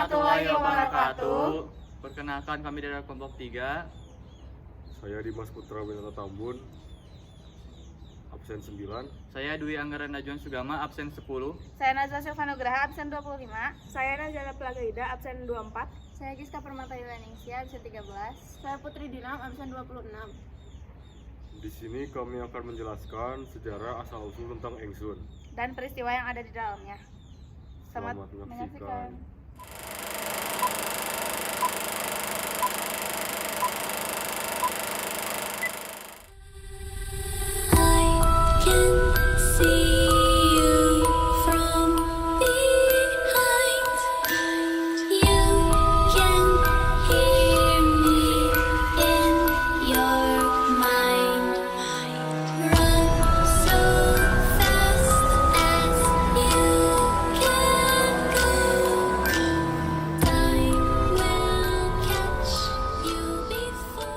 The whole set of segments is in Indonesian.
warahmatullahi wabarakatuh. Perkenalkan kami dari kelompok 3. Saya Dimas Putra Winata Tambun, absen 9. Saya Dwi Anggaran Najwan Sugama, absen 10. Saya Nazwa Silvanugraha, absen 25. Saya Nazala Plagaida, absen 24. Saya Giska Permata Yulaningsia, absen 13. Saya Putri Dinam, absen 26. Di sini kami akan menjelaskan sejarah asal-usul tentang Engsun. Dan peristiwa yang ada di dalamnya. Selamat menyaksikan.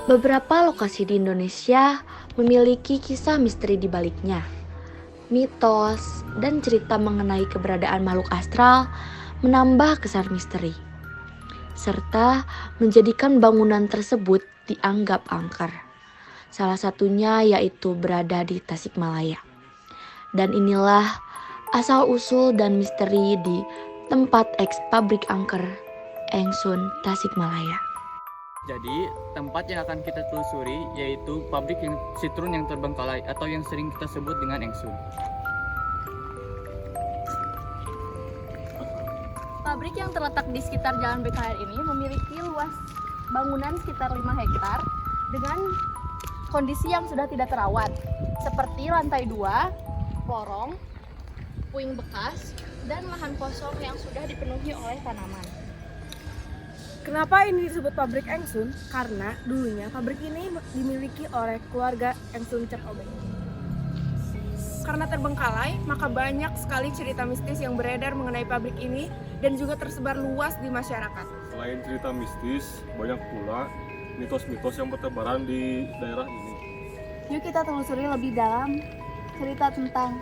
Beberapa lokasi di Indonesia memiliki kisah misteri di baliknya. Mitos dan cerita mengenai keberadaan makhluk astral menambah kesan misteri, serta menjadikan bangunan tersebut dianggap angker. Salah satunya yaitu berada di Tasikmalaya. Dan inilah asal-usul dan misteri di tempat eks pabrik angker Engsun, Tasikmalaya. Jadi, tempat yang akan kita telusuri yaitu pabrik sitrun yang terbengkalai atau yang sering kita sebut dengan Engsun. Pabrik yang terletak di sekitar Jalan BKR ini memiliki luas bangunan sekitar 5 hektar dengan kondisi yang sudah tidak terawat, seperti lantai 2, lorong, puing bekas, dan lahan kosong yang sudah dipenuhi oleh tanaman. Kenapa ini disebut pabrik Engsun? Karena dulunya pabrik ini dimiliki oleh keluarga Engsun Cap Obeng. Karena terbengkalai, maka banyak sekali cerita mistis yang beredar mengenai pabrik ini dan juga tersebar luas di masyarakat. Selain cerita mistis, banyak pula mitos-mitos yang bertebaran di daerah ini. Yuk kita telusuri lebih dalam cerita tentang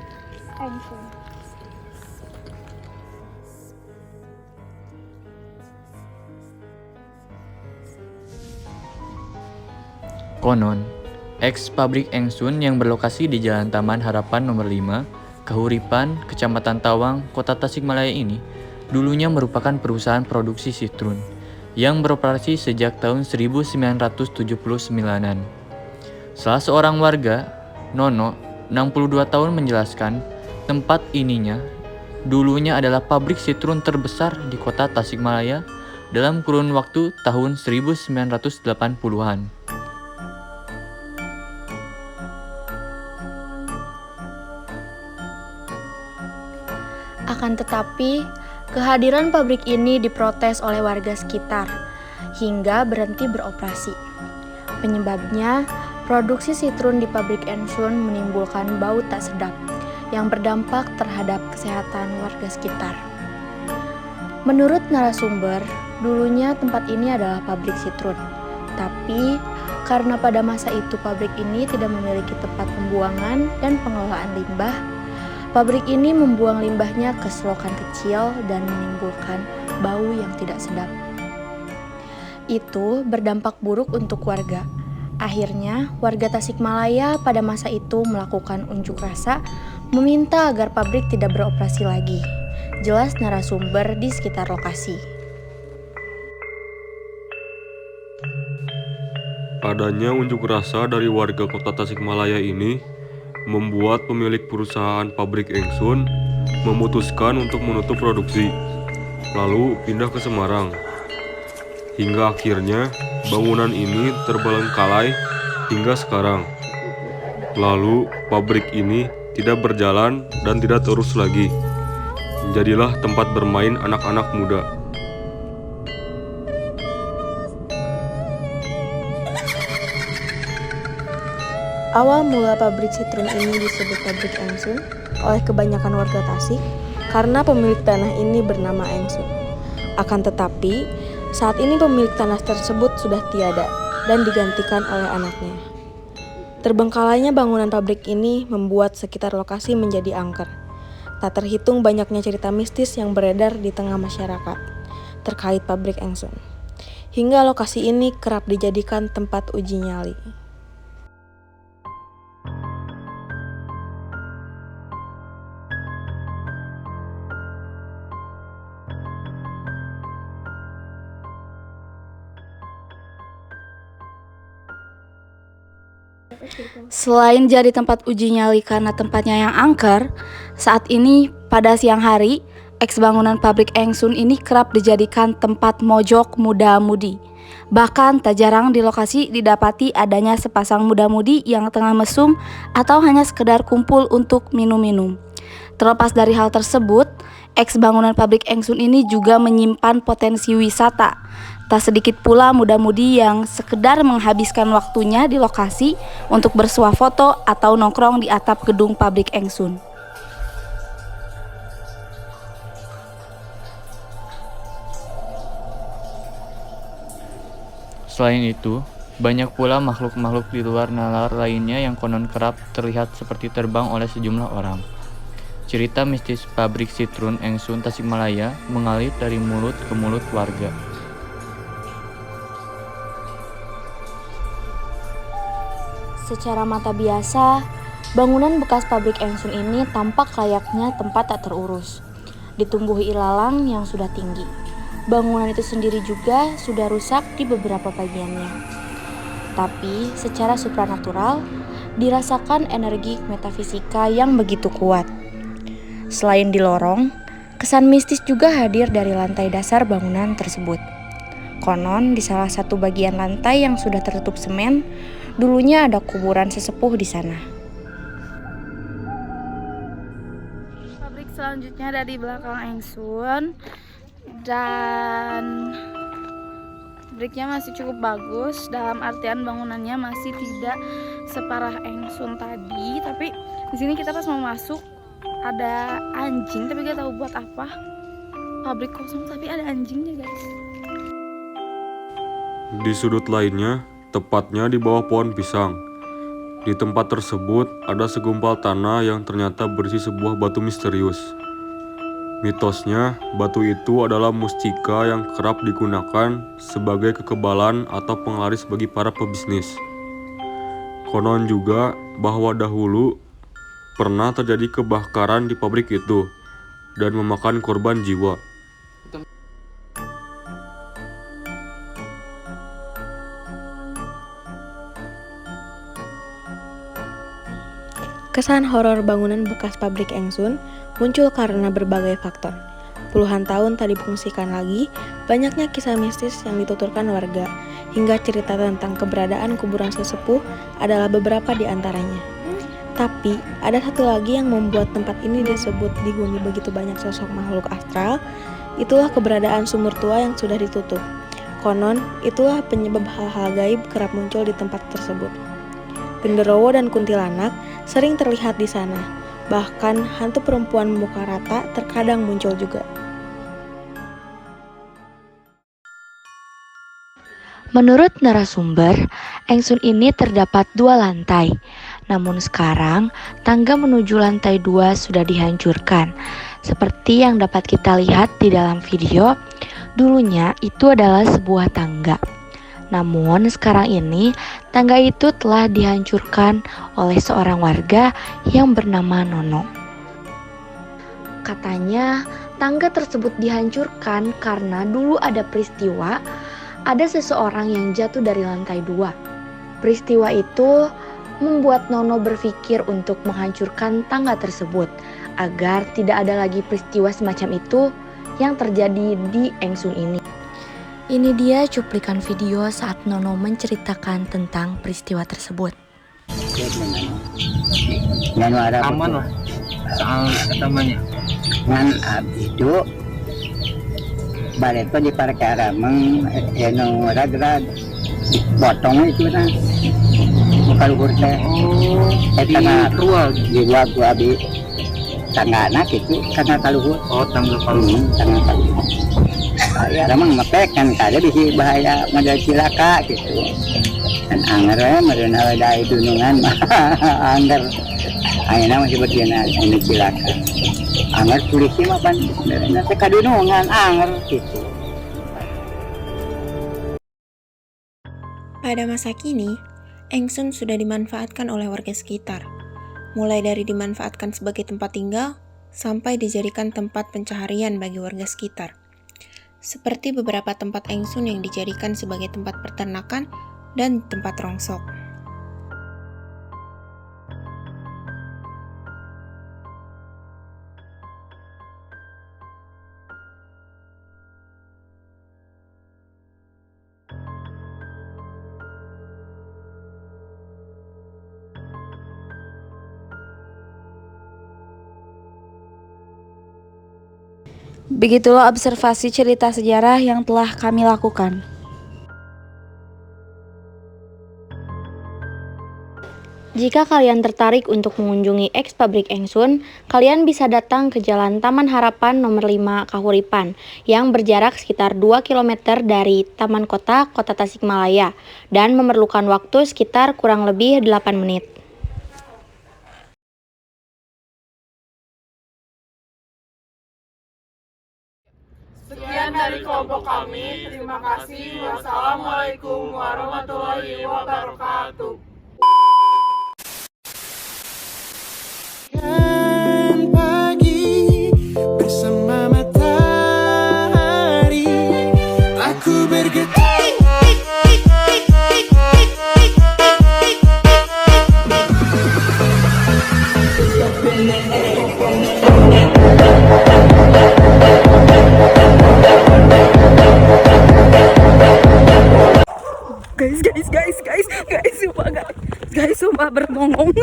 Engsun. Konon, eks pabrik Engsun yang berlokasi di Jalan Taman Harapan nomor 5, Kahuripan, Kecamatan Tawang, Kota Tasikmalaya ini dulunya merupakan perusahaan produksi sitrun yang beroperasi sejak tahun 1979-an. Salah seorang warga, Nono, 62 tahun menjelaskan tempat ininya dulunya adalah pabrik sitrun terbesar di Kota Tasikmalaya dalam kurun waktu tahun 1980-an. Akan tetapi, kehadiran pabrik ini diprotes oleh warga sekitar hingga berhenti beroperasi. Penyebabnya, produksi sitrun di pabrik Engsun menimbulkan bau tak sedap yang berdampak terhadap kesehatan warga sekitar. Menurut narasumber, dulunya tempat ini adalah pabrik sitrun. Tapi, karena pada masa itu pabrik ini tidak memiliki tempat pembuangan dan pengelolaan limbah, pabrik ini membuang limbahnya ke selokan kecil dan menimbulkan bau yang tidak sedap. Itu berdampak buruk untuk warga. Akhirnya, warga Tasikmalaya pada masa itu melakukan unjuk rasa meminta agar pabrik tidak beroperasi lagi. Jelas narasumber di sekitar lokasi. Adanya unjuk rasa dari warga kota Tasikmalaya ini membuat pemilik perusahaan pabrik Engsun memutuskan untuk menutup produksi, lalu pindah ke Semarang. Hingga akhirnya bangunan ini terbengkalai hingga sekarang. Lalu pabrik ini tidak berjalan dan tidak terus lagi. Jadilah tempat bermain anak-anak muda. Awal mula pabrik sitrun ini disebut pabrik Engsun oleh kebanyakan warga Tasik karena pemilik tanah ini bernama Engsun. Akan tetapi, saat ini pemilik tanah tersebut sudah tiada dan digantikan oleh anaknya. Terbengkalainya bangunan pabrik ini membuat sekitar lokasi menjadi angker. Tak terhitung banyaknya cerita mistis yang beredar di tengah masyarakat. terkait pabrik Engsun. Hingga lokasi ini kerap dijadikan tempat uji nyali. Selain jadi tempat uji nyali karena tempatnya yang angker, saat ini pada siang hari, eks bangunan pabrik Engsun ini kerap dijadikan tempat mojok muda-mudi. Bahkan tak jarang di lokasi didapati adanya sepasang muda-mudi yang tengah mesum atau hanya sekedar kumpul untuk minum-minum. Terlepas dari hal tersebut, eks bangunan pabrik Engsun ini juga menyimpan potensi wisata. Tak sedikit pula muda-mudi yang sekedar menghabiskan waktunya di lokasi untuk bersuah foto atau nongkrong di atap gedung pabrik Engsun. Selain itu, banyak pula makhluk-makhluk di luar nalar lainnya yang konon kerap terlihat seperti terbang oleh sejumlah orang. Cerita mistis pabrik Citrun Engsun Tasikmalaya mengalir dari mulut ke mulut warga. Secara mata biasa, bangunan bekas pabrik Engsun ini tampak layaknya tempat tak terurus, ditumbuhi ilalang yang sudah tinggi. Bangunan itu sendiri juga sudah rusak di beberapa bagiannya. Tapi secara supranatural, dirasakan energi metafisika yang begitu kuat. Selain di lorong, kesan mistis juga hadir dari lantai dasar bangunan tersebut. Konon di salah satu bagian lantai yang sudah tertutup semen, dulunya ada kuburan sesepuh di sana. Pabrik selanjutnya ada di belakang Engsun dan pabriknya masih cukup bagus, dalam artian bangunannya masih tidak separah Engsun tadi. Tapi di sini kita pas mau masuk ada anjing, tapi gak tahu buat apa. Pabrik kosong tapi ada anjingnya, guys. Di sudut lainnya, tepatnya di bawah pohon pisang. Di tempat tersebut ada segumpal tanah yang ternyata berisi sebuah batu misterius. Mitosnya, batu itu adalah mustika yang kerap digunakan sebagai kekebalan atau penglaris bagi para pebisnis. Konon juga bahwa dahulu pernah terjadi kebakaran di pabrik itu dan memakan korban jiwa. Kesan horor bangunan bekas pabrik Engsun muncul karena berbagai faktor. Puluhan tahun tak difungsikan lagi, banyaknya kisah mistis yang dituturkan warga, hingga cerita tentang keberadaan kuburan sesepuh adalah beberapa di antaranya. Tapi, ada satu lagi yang membuat tempat ini disebut dihuni begitu banyak sosok makhluk astral, itulah keberadaan sumur tua yang sudah ditutup. Konon, itulah penyebab hal-hal gaib kerap muncul di tempat tersebut. Genderowo dan kuntilanak sering terlihat di sana. Bahkan hantu perempuan muka rata terkadang muncul juga. Menurut narasumber, Engsun ini terdapat 2 lantai. Namun sekarang, tangga menuju lantai 2 sudah dihancurkan. Seperti yang dapat kita lihat di dalam video, dulunya itu adalah sebuah tangga. Namun sekarang ini tangga itu telah dihancurkan oleh seorang warga yang bernama Nono. Katanya tangga tersebut dihancurkan karena dulu ada peristiwa ada seseorang yang jatuh dari lantai 2. Peristiwa itu membuat Nono berpikir untuk menghancurkan tangga tersebut agar tidak ada lagi peristiwa semacam itu yang terjadi di Engsun ini. Ini dia cuplikan video saat Nono menceritakan tentang peristiwa tersebut. Aman lah soal ketemannya. Ngan itu balik di perkara meng eno ragrad potong itu na bukan luhur teh di dua gua abi tangga anak itu karena kaluhur Tangga kaluhur tangga kaluhur ya memang mepek kan kada bisa bahaya modal cilaka gitu dan anger merena ada dunungan anger ayeuna masih berdiana ini cilaka anger polisi mah pan nanti kadunungan anger gitu Pada masa kini, Engsun sudah dimanfaatkan oleh warga sekitar, mulai dari dimanfaatkan sebagai tempat tinggal sampai dijadikan tempat pencaharian bagi warga sekitar. Seperti beberapa tempat Engsun yang dijadikan sebagai tempat peternakan dan tempat rongsok. Begitulah observasi cerita sejarah yang telah kami lakukan. Jika kalian tertarik untuk mengunjungi eks pabrik Engsun, kalian bisa datang ke Jalan Taman Harapan nomor 5 Kahuripan yang berjarak sekitar 2 km dari Taman Kota Tasikmalaya dan memerlukan waktu sekitar kurang lebih 8 menit. Sekian dari kelompok kami. Terima kasih. Wassalamualaikum warahmatullahi wabarakatuh. Pagi bersama matahari, aku bergetar. Guys, sumpah bermongong.